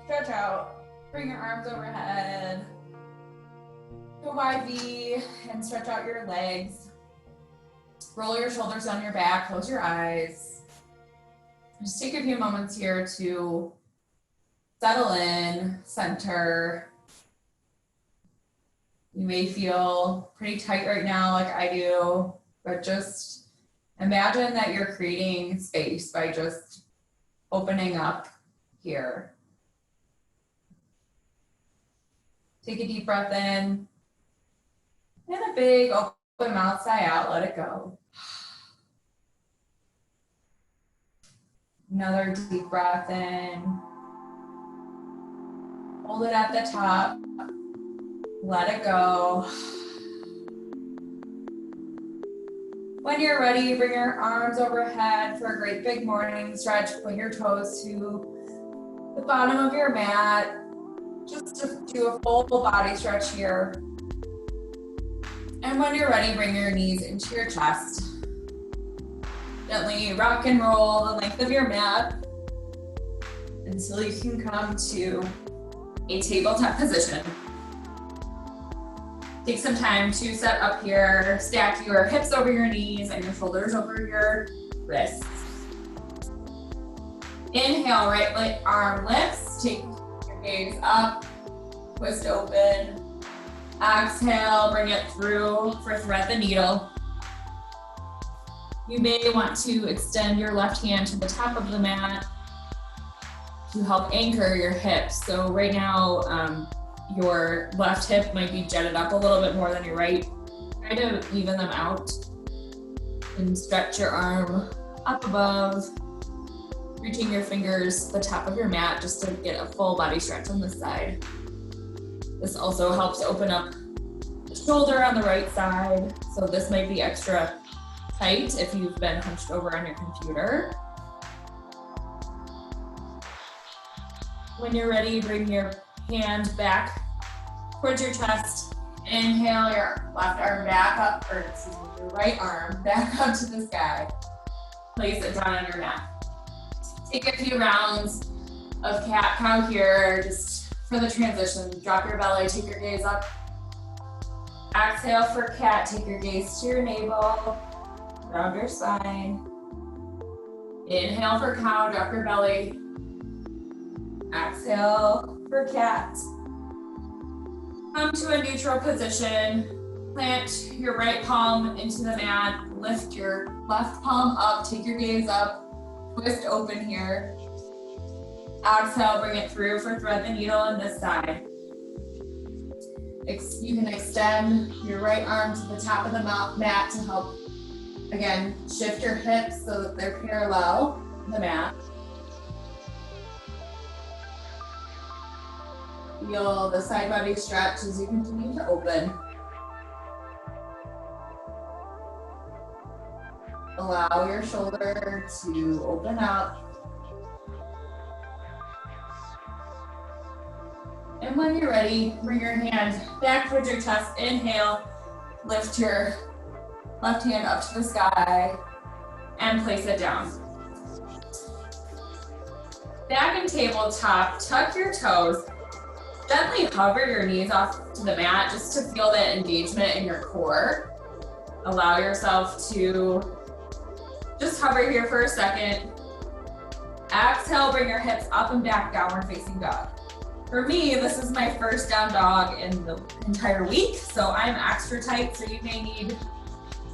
Stretch out. Bring your arms overhead. Go YV and stretch out your legs. Roll your shoulders down your back. Close your eyes. Just take a few moments here to settle in, center. You may feel pretty tight right now like I do, but just imagine that you're creating space by just opening up here. Take a deep breath in and a big open mouth sigh out, let it go. Another deep breath in. Hold it at the top. Let it go. When you're ready, bring your arms overhead for a great big morning stretch. Point your toes to the bottom of your mat. Just to do a full body stretch here. And when you're ready, bring your knees into your chest. Gently rock and roll the length of your mat until you can come to a tabletop position. Take some time to set up here, stack your hips over your knees and your shoulders over your wrists. Inhale, right leg arm lifts, take your gaze up, twist open. Exhale, bring it through for thread the needle. You may want to extend your left hand to the top of the mat to help anchor your hips. So right now, your left hip might be jetted up a little bit more than your right. Try to even them out and stretch your arm up above, reaching your fingers to the top of your mat just to get a full body stretch on this side. This also helps open up the shoulder on the right side. So this might be extra tight if you've been hunched over on your computer. When you're ready, bring your hand back towards your chest. Inhale your left arm back up, or excuse me, your right arm back up to the sky. Place it down on your mat. Take a few rounds of cat-cow here, just for the transition. Drop your belly, take your gaze up. Exhale for cat, take your gaze to your navel, round your spine. Inhale for cow, drop your belly. Exhale for cat. Come to a neutral position. Plant your right palm into the mat. Lift your left palm up. Take your gaze up. Twist open here. Exhale, bring it through for thread the needle on this side. You can extend your right arm to the top of the mat to help, again, shift your hips so that they're parallel to the mat. Feel the side body stretch as you continue to open. Allow your shoulder to open up. And when you're ready, bring your hand back towards your chest. Inhale, lift your left hand up to the sky and place it down. Back in tabletop, tuck your toes. Gently hover your knees off to the mat just to feel that engagement in your core. Allow yourself to just hover here for a second. Exhale, bring your hips up and back, downward facing dog. For me, this is my first down dog in the entire week, so I'm extra tight, so you may need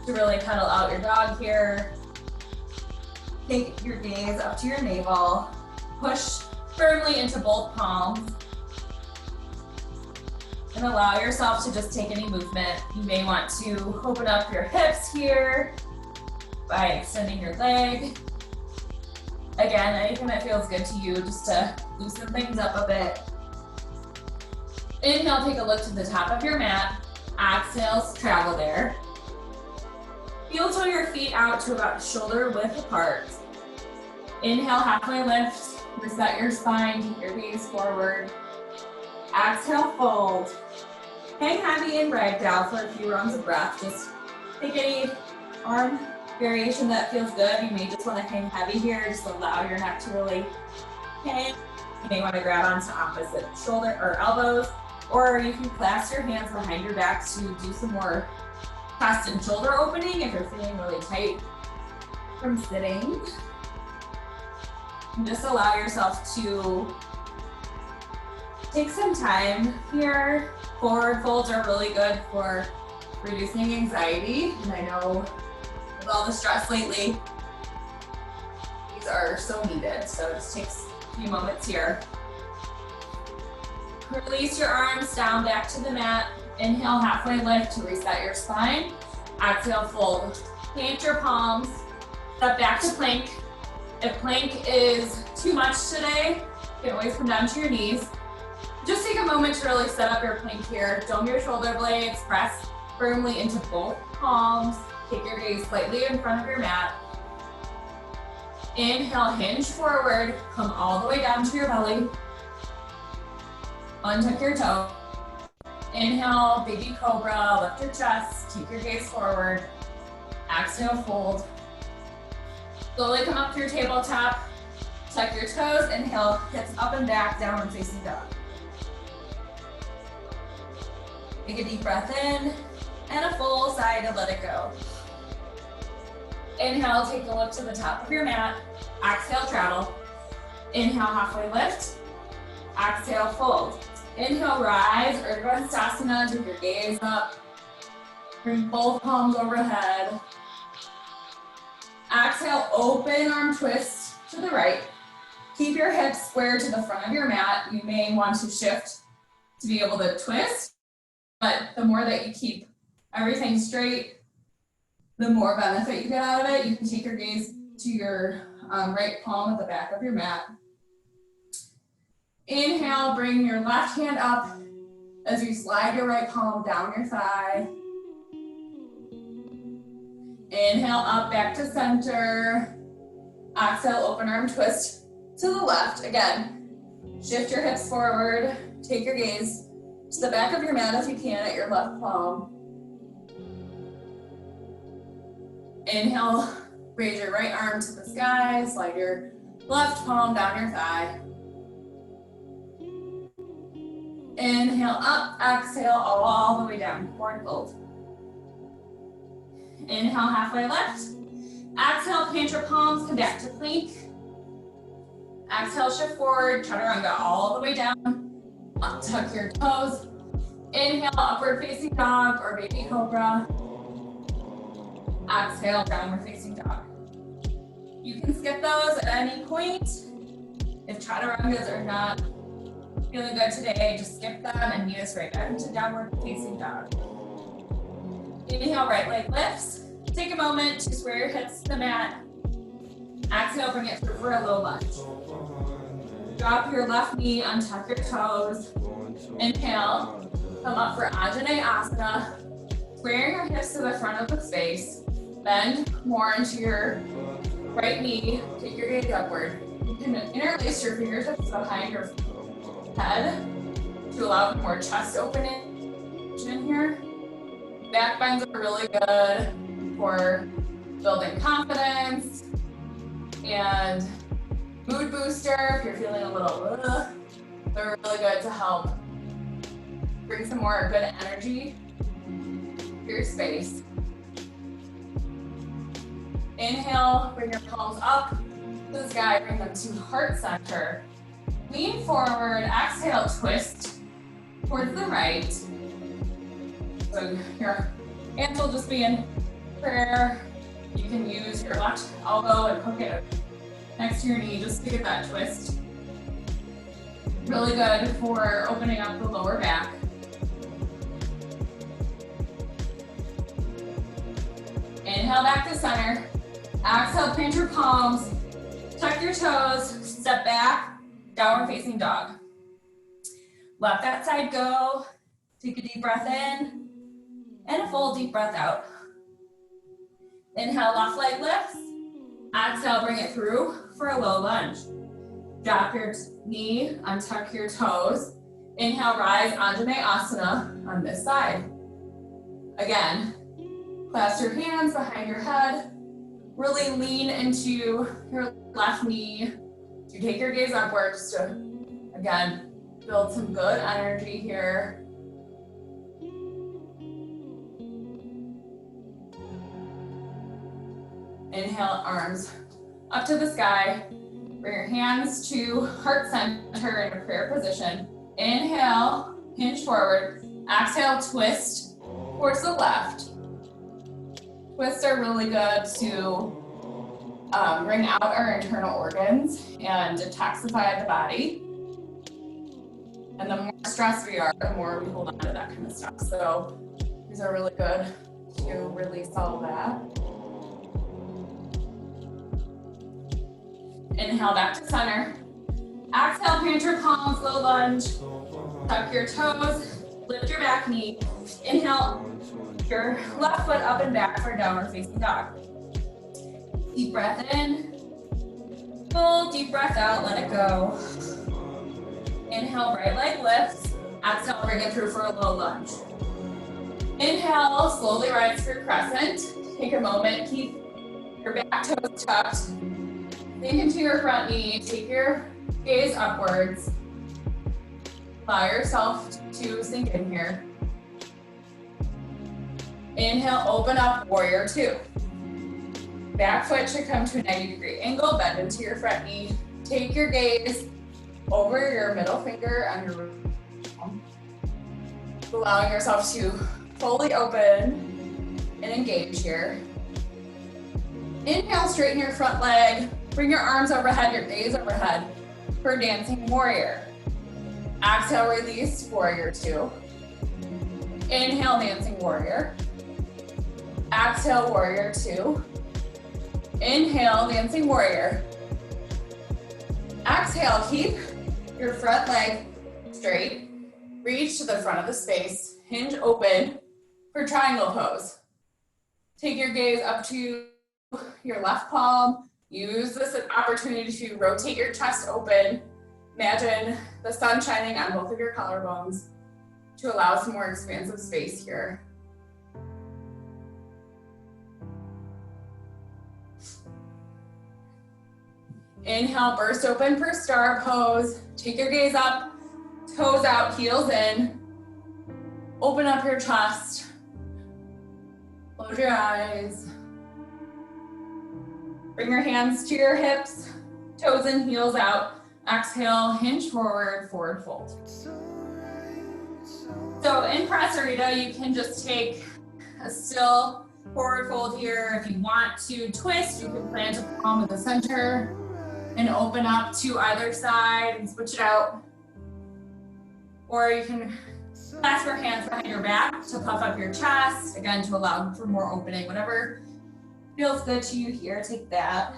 to really pedal out your dog here. Take your gaze up to your navel. Push firmly into both palms. And allow yourself to just take any movement. You may want to open up your hips here by extending your leg. Again, anything that feels good to you, just to loosen things up a bit. Inhale, take a look to the top of your mat. Exhale, travel there. Heel toe your feet out to about shoulder width apart. Inhale, halfway lift. Reset your spine, keep your gaze forward. Exhale, fold. Hang heavy in ragdoll for a few rounds of breath. Just take any arm variation that feels good. You may just want to hang heavy here. Just allow your neck to really hang. You may want to grab onto opposite shoulder or elbows, or you can clasp your hands behind your back to do some more chest and shoulder opening if you're feeling really tight from sitting. And just allow yourself to take some time here. Forward folds are really good for reducing anxiety. And I know with all the stress lately, these are so needed. So it just takes a few moments here. Release your arms down back to the mat. Inhale, halfway lift to reset your spine. Exhale, fold. Plant your palms. Step back to plank. If plank is too much today, you can always come down to your knees. Just take a moment to really set up your plank here. Dome your shoulder blades, press firmly into both palms. Take your gaze slightly in front of your mat. Inhale, hinge forward, come all the way down to your belly. Untuck your toe. Inhale, baby cobra, lift your chest, take your gaze forward. Exhale, fold. Slowly come up to your tabletop, tuck your toes, inhale, hips up and back, downward facing dog. Take a deep breath in, and a full sigh to let it go. Inhale, take a look to the top of your mat. Exhale, travel. Inhale, halfway lift. Exhale, fold. Inhale, rise, Urdhva Hastasana, take your gaze up. Bring both palms overhead. Exhale, open arm twist to the right. Keep your hips square to the front of your mat. You may want to shift to be able to twist, but the more that you keep everything straight, the more benefit you get out of it. You can take your gaze to your right palm at the back of your mat. Inhale, bring your left hand up as you slide your right palm down your thigh. Inhale, up, back to center. Exhale, open arm twist to the left. Again, shift your hips forward. Take your gaze to the back of your mat if you can at your left palm. Inhale, raise your right arm to the sky. Slide your left palm down your thigh. Inhale, up, exhale, all the way down, forward fold. Inhale, halfway lift. Exhale, plant your palms, come back to plank. Exhale, shift forward, chaturanga all the way down. Tuck your toes. Inhale, upward facing dog or baby cobra. Exhale, downward facing dog. You can skip those at any point. If chaturangas are not feeling good today, just skip them and meet us right back into downward facing dog. Inhale, right leg lifts. Take a moment to square your hips to the mat. Exhale, bring it through for a low lunge. Drop your left knee, untuck your toes. Inhale, come up for Anjaneyasana. Squaring your hips to the front of the space. Bend more into your right knee. Take your gaze upward. You can interlace your fingertips behind your head to allow more chest opening in here. Back bends are really good for building confidence and mood booster. If you're feeling a little, they're really good to help bring some more good energy to your space. Inhale, bring your palms up to the sky, bring them to heart center. Lean forward, exhale, twist towards the right. So your hands will just be in prayer. You can use your left elbow and hook it next to your knee just to get that twist. Really good for opening up the lower back. Inhale back to center. Exhale, plant your palms, tuck your toes, step back, downward facing dog. Let that side go. Take a deep breath in and a full deep breath out. Inhale, left leg lifts. Exhale, bring it through for a low lunge. Drop your knee, untuck your toes. Inhale, rise, Anjaneyasana on this side. Again, clasp your hands behind your head. Really lean into your left knee. You take your gaze upward just to Again, build some good energy here. Inhale, arms up to the sky. Bring your hands to heart center in a prayer position. Inhale, hinge forward. Exhale, twist towards the left. Twists are really good to bring out our internal organs and detoxify the body. And the more stressed we are, the more we hold on to that kind of stuff. So these are really good to release all that. Inhale back to center. Exhale, plant your palms, low lunge. Tuck your toes, lift your back knee. Inhale, your left foot up and back for downward facing dog. Deep breath in. Full deep breath out, let it go. Inhale, right leg lifts. Exhale, bring it through for a low lunge. Inhale, slowly rise through crescent. Take a moment, keep your back toes tucked. Sink into your front knee, take your gaze upwards. Allow yourself to sink in here. Inhale, open up, warrior two. Back foot should come to a 90-degree angle, bend into your front knee. Take your gaze over your middle finger on your palm. Allowing yourself to fully open and engage here. Inhale, straighten your front leg. Bring your arms overhead, your gaze overhead for dancing warrior. Exhale, release, warrior two. Inhale, dancing warrior. Exhale, warrior two. Inhale, dancing warrior. Exhale, keep your front leg straight. Reach to the front of the space. Hinge open for triangle pose. Take your gaze up to your left palm. Use this opportunity to rotate your chest open. Imagine the sun shining on both of your collarbones to allow some more expansive space here. Inhale, burst open for star pose. Take your gaze up, toes out, heels in. Open up your chest. Close your eyes. Bring your hands to your hips, toes in, heels out. Exhale, hinge forward, forward fold. So in Prasarita, you can just take a still forward fold here. If you want to twist, you can plant a palm in the center and open up to either side and switch it out. Or you can clasp your hands behind your back to puff up your chest, again, to allow for more opening. Whatever feels good to you here, take that.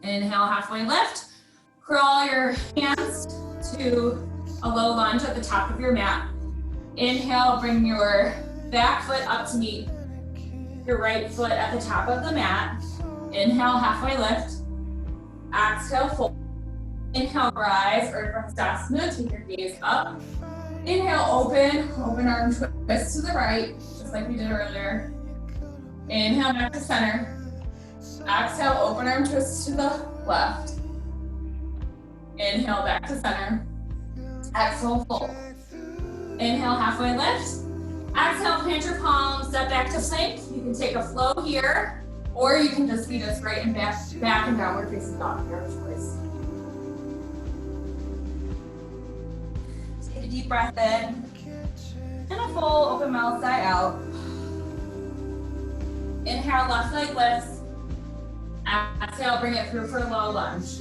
Inhale, halfway lift. Crawl your hands to a low lunge at the top of your mat. Inhale, bring your back foot up to meet your right foot at the top of the mat. Inhale, halfway lift. Exhale, fold. Inhale, rise, Urdhva Stasana, take your gaze up. Inhale, open arm twist to the right, just like we did earlier. Inhale, back to center. Exhale, open arm twist to the left. Inhale, back to center. Exhale, fold. Inhale, halfway lift. Exhale, plant your palms, step back to plank. You can take a flow here, or you can just be this right and back and downward facing dog, your choice. Take a deep breath in, and a full open mouth, sigh out. Inhale, left leg lifts. Exhale, bring it through for a low lunge.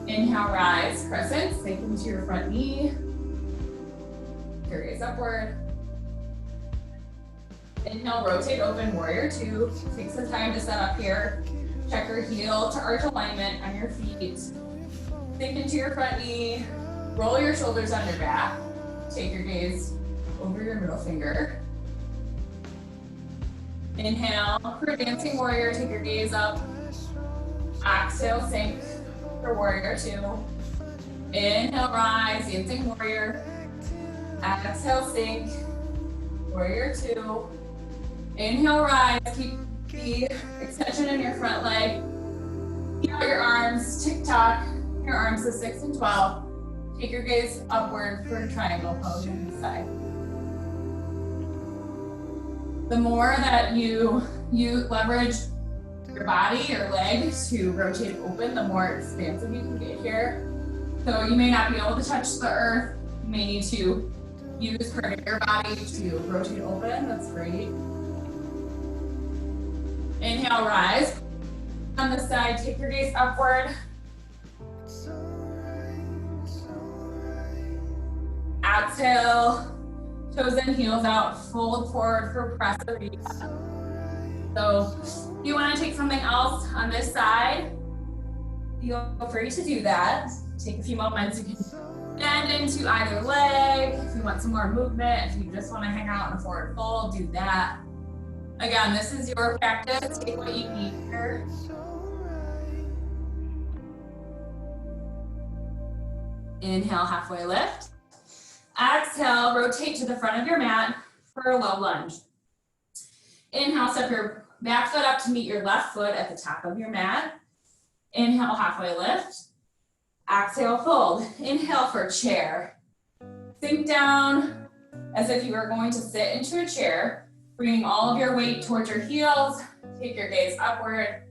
Inhale, rise, crescent, sink into your front knee. Your gaze upward. Inhale, rotate open, warrior two. Take some time to set up here. Check your heel to arch alignment on your feet. Sink into your front knee. Roll your shoulders on your back. Take your gaze over your middle finger. Inhale, for dancing warrior, take your gaze up. Exhale, sink for warrior two. Inhale, rise, dancing warrior. Exhale, sink, warrior two. Inhale, rise, keep the extension in your front leg. tuck your arms to 6 and 12. Take your gaze upward for triangle pose on the side. The more that you leverage your body, your leg to rotate open, the more expansive you can get here. So you may not be able to touch the earth. You may need to use part of your body to rotate open. That's great. Inhale, rise. On the side, take your gaze upward. Exhale, toes in, heels out, fold forward for press or reset. So if you want to take something else on this side, feel free to do that. Take a few moments. You can bend into either leg. If you want some more movement, if you just want to hang out in a forward fold, do that. Again, this is your practice. Take what you need here. Inhale, halfway lift. Exhale, rotate to the front of your mat for a low lunge. Inhale, step your back foot up to meet your left foot at the top of your mat. Inhale, halfway lift. Exhale, fold. Inhale for chair. Sink down as if you were going to sit into a chair, bringing all of your weight towards your heels. Take your gaze upward.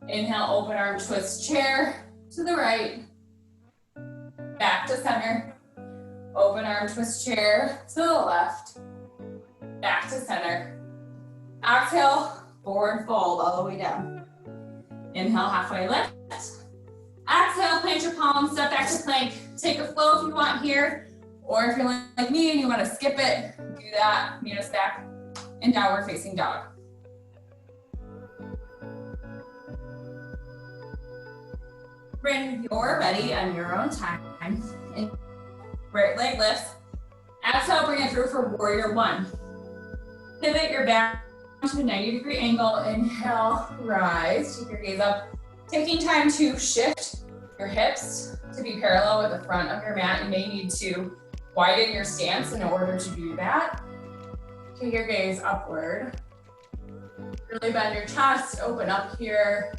Inhale, open arm twist chair to the right. Back to center. Open arm twist chair to the left. Back to center. Exhale, forward fold all the way down. Inhale, halfway lift. Exhale, plant your palms, step back to plank. Take a flow if you want here, or if you're like me and you want to skip it, do that. Meet us back in downward facing dog. When you're ready on your own time, and right leg lifts. Exhale, bring it through for warrior one. Pivot your back to a 90-degree angle. Inhale, rise, take your gaze up. Taking time to shift your hips to be parallel with the front of your mat. You may need to widen your stance in order to do that. Take your gaze upward. Really bend your chest, open up here.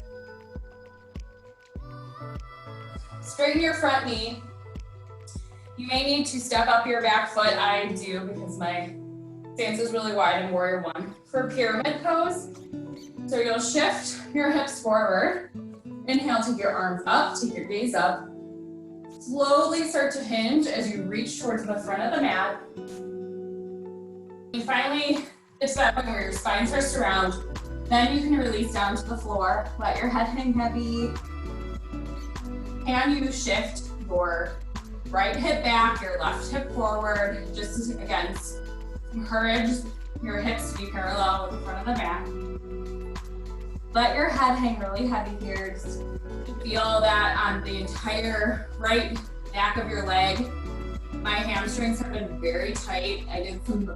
Straighten your front knee. You may need to step up your back foot. I do because my stance is really wide in warrior one. For pyramid pose, so you'll shift your hips forward. Inhale, take your arms up, take your gaze up. Slowly start to hinge as you reach towards the front of the mat. And finally, it's that point where your spine starts to round. Then you can release down to the floor. Let your head hang heavy. Can you shift your right hip back, your left hip forward? Just again, encourage your hips to be parallel with the front of the mat. Let your head hang really heavy here. Just feel that on the entire right back of your leg. My hamstrings have been very tight. I did some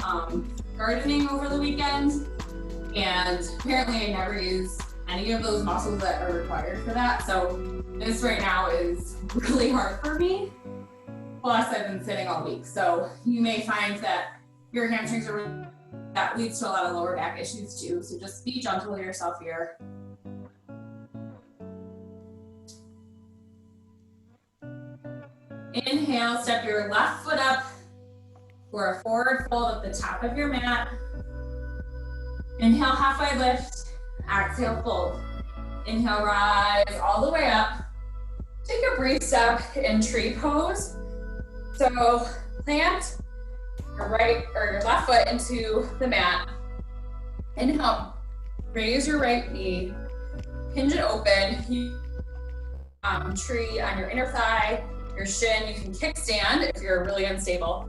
gardening over the weekend, and apparently I never use any of those muscles that are required for that. So this right now is really hard for me. Plus I've been sitting all week. So you may find that your hamstrings are, that leads to a lot of lower back issues too. So just be gentle with yourself here. Inhale, step your left foot up for a forward fold at the top of your mat. Inhale, halfway lift. Exhale, fold. Inhale, rise all the way up. Take a brief step in tree pose. So plant your right or your left foot into the mat. Inhale, raise your right knee, hinge it open. Tree on your inner thigh, your shin. You can kickstand if you're really unstable.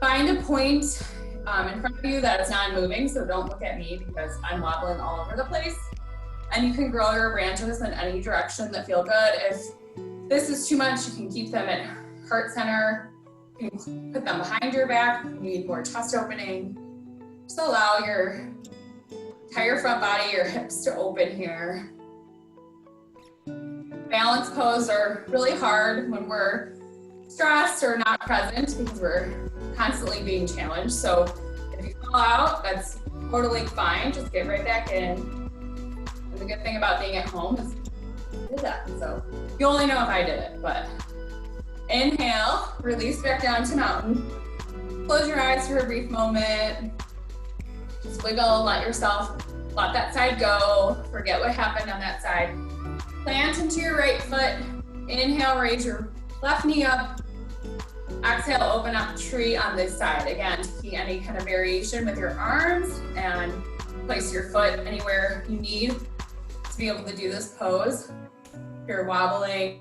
Find a point in front of you that is non-moving, so don't look at me because I'm wobbling all over the place. And you can grow your branches in any direction that feel good. If this is too much, you can keep them at heart center. You can put them behind your back. You need more chest opening. Just allow your entire front body, your hips to open here. Balance pose are really hard when we're stressed or not present because we're constantly being challenged. So if you fall out, that's totally fine. Just get right back in. And the good thing about being at home is did that. So you only know if I did it, but inhale, release back down to mountain. Close your eyes for a brief moment. Just wiggle, let that side go. Forget what happened on that side. Plant into your right foot. Inhale, raise your left knee up. Exhale, open up tree on this side. Again, taking any kind of variation with your arms and place your foot anywhere you need to be able to do this pose. If you're wobbling,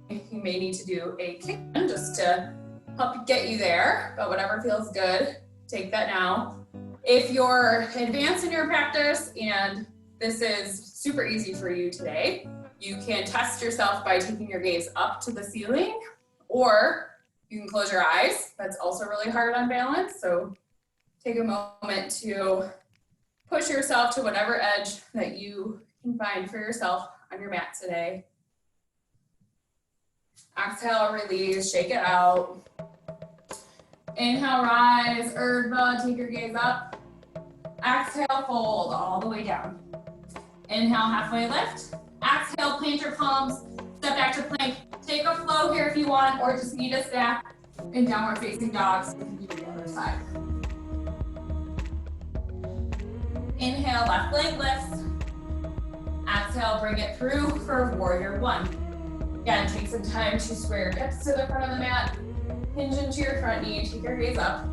you may need to do a kick just to help get you there, but whatever feels good, take that now. If you're advanced in your practice and this is super easy for you today, you can test yourself by taking your gaze up to the ceiling, or you can close your eyes. That's also really hard on balance. So take a moment to push yourself to whatever edge that you can find for yourself on your mat today. Exhale, release, shake it out. Inhale, rise, Urdhva, take your gaze up. Exhale, fold all the way down. Inhale, halfway lift. Exhale, plant your palms, step back to plank. Take a flow here if you want, or just need a stack in downward facing dog so you can do the other side. Inhale, left leg lifts. Exhale, bring it through for warrior one. Again, take some time to square your hips to the front of the mat. Hinge into your front knee, take your gaze up.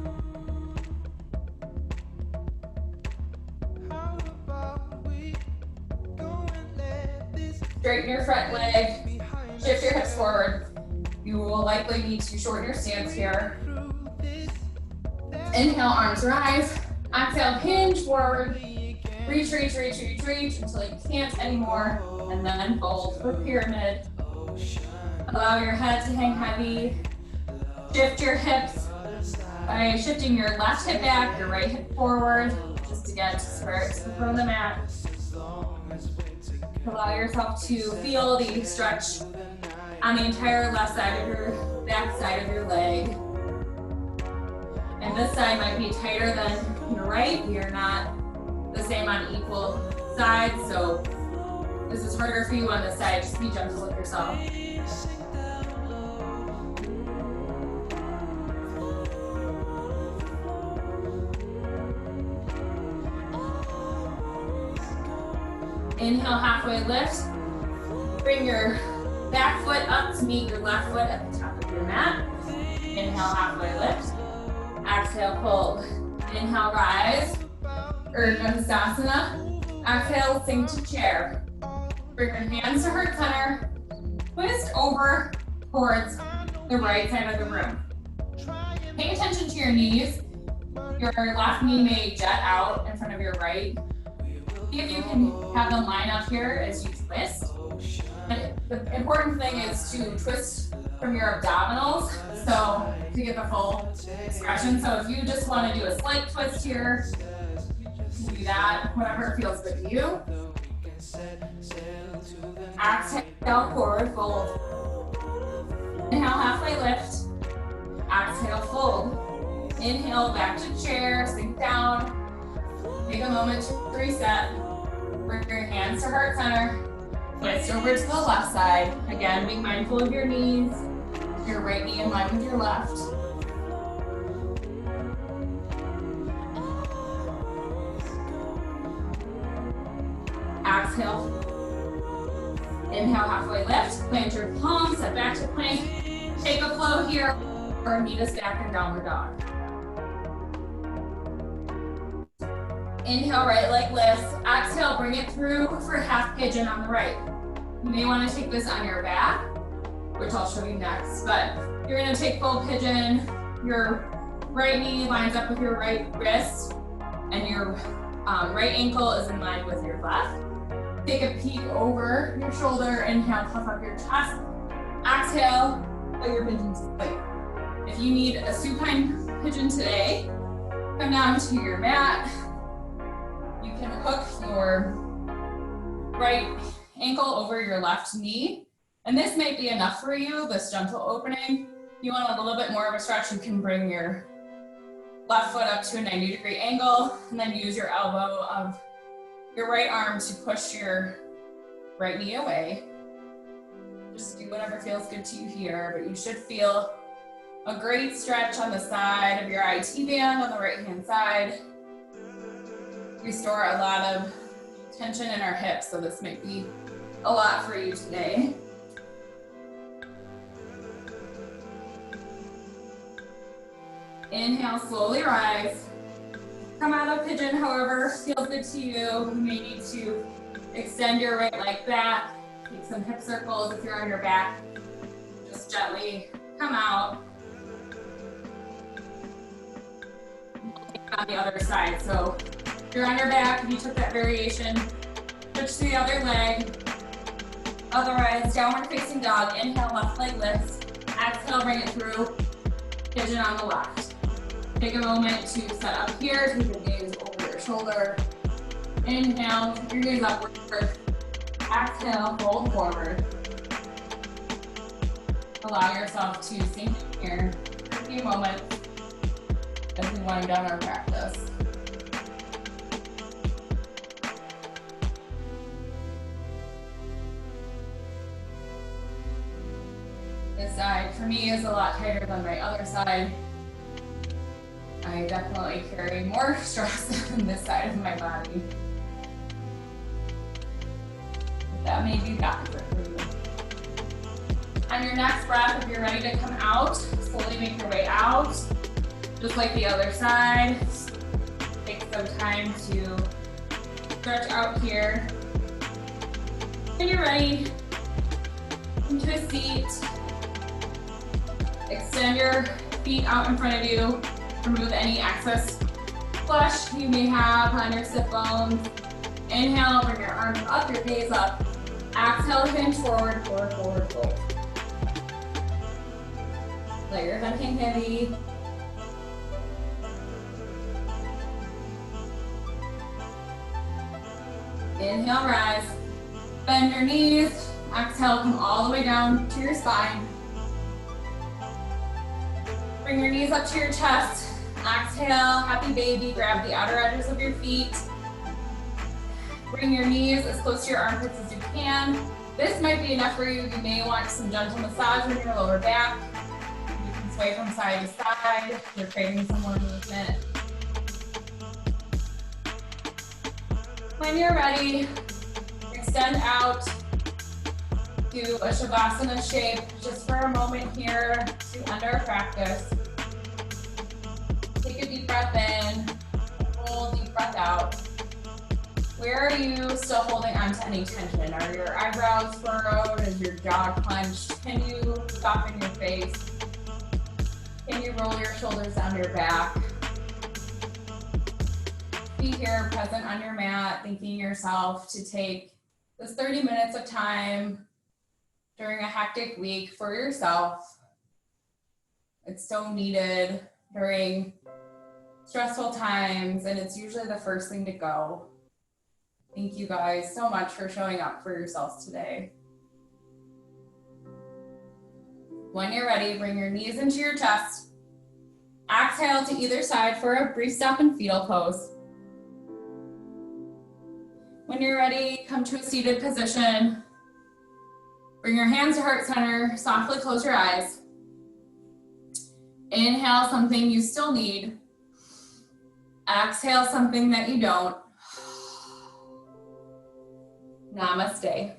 Straighten your front leg, shift your hips forward. You will likely need to shorten your stance here. Inhale, arms rise. Exhale, hinge forward. Reach, reach, reach, reach, reach until you can't anymore. And then fold for pyramid. Allow your head to hang heavy. Shift your hips by shifting your left hip back, your right hip forward, just to get square to the front of the mat. Allow yourself to feel the stretch on the entire left side of your back side of your leg. And this side might be tighter than your right. We are not the same on equal sides, so this is harder for you on this side. Just be gentle with yourself. Inhale, halfway lift. Bring your back foot up to meet your left foot at the top of your mat. Inhale, halfway lift. Exhale, fold. Inhale, rise. Urdhva. Exhale, sink to chair. Bring your hands to heart center. Twist over towards the right side of the room. Pay attention to your knees. Your left knee may jut out in front of your right. See if you can have them line up here as you twist. And the important thing is to twist from your abdominals, so to get the full expression. So if you just want to do a slight twist here, you can do that, whatever feels good to you. Exhale, forward fold. Inhale, halfway lift. Exhale, fold. Inhale, back to chair, sink down. Take a moment to reset. Bring your hands to heart center. Twist over to the left side. Again, be mindful of your knees. Your right knee in line with your left. Exhale. Inhale, halfway lift. Plant your palms, step back to plank. Take a flow here, or meet us back in downward dog. Inhale, right leg lifts. Exhale, bring it through for half pigeon on the right. You may want to take this on your back, which I'll show you next, but you're going to take full pigeon. Your right knee lines up with your right wrist, and your right ankle is in line with your left. Take a peek over your shoulder. Inhale, puff up your chest. Exhale, let your pigeon split. If you need a supine pigeon today, come down to your mat. You can hook your right ankle over your left knee. And this might be enough for you, this gentle opening. If you want a little bit more of a stretch, you can bring your left foot up to a 90-degree angle and then use your elbow of your right arm to push your right knee away. Just do whatever feels good to you here, but you should feel a great stretch on the side of your IT band on the right-hand side. We store a lot of tension in our hips, so this might be a lot for you today. Inhale, slowly rise. Come out of pigeon, however feels good to you. You may need to extend your right leg back. Take some hip circles if you're on your back. Just gently come out. On the other side. So if you're on your back, if you took that variation, switch to the other leg. Otherwise, downward facing dog. Inhale, left leg lifts. Exhale, bring it through. Pigeon on the left. Take a moment to set up here. Take your gaze over your shoulder. Inhale, keep your gaze upward. Exhale, fold forward. Allow yourself to sink here for a few moments as we wind down our practice. This side for me is a lot tighter than my other side. I definitely carry more stress than this side of my body. But that may be the opposite for you. On your next breath, if you're ready to come out, slowly make your way out. Just like the other side. Take some time to stretch out here. When you're ready, into a seat. Extend your feet out in front of you. Remove any excess flesh you may have on your sit bones. Inhale, bring your arms up, your gaze up. Exhale, hinge forward, forward, forward, fold. Let your head hang heavy. Inhale, rise. Bend your knees. Exhale, come all the way down to your spine. Bring your knees up to your chest. Exhale, happy baby. Grab the outer edges of your feet. Bring your knees as close to your armpits as you can. This might be enough for you. You may want some gentle massage in your lower back. You can sway from side to side if you're craving some more movement. When you're ready, extend out to a Shavasana shape just for a moment here to end our practice. Take a deep breath in, hold, deep breath out. Where are you still holding on to any tension? Are your eyebrows furrowed? Is your jaw clenched? Can you soften your face? Can you roll your shoulders down your back? Be here, present on your mat, thanking yourself to take this 30 minutes of time during a hectic week for yourself. It's so needed during stressful times, and it's usually the first thing to go. Thank you guys so much for showing up for yourselves today. When you're ready, bring your knees into your chest. Exhale to either side for a brief stop in fetal pose. When you're ready, come to a seated position. Bring your hands to heart center, softly close your eyes. Inhale something you still need. Exhale something that you don't. Namaste.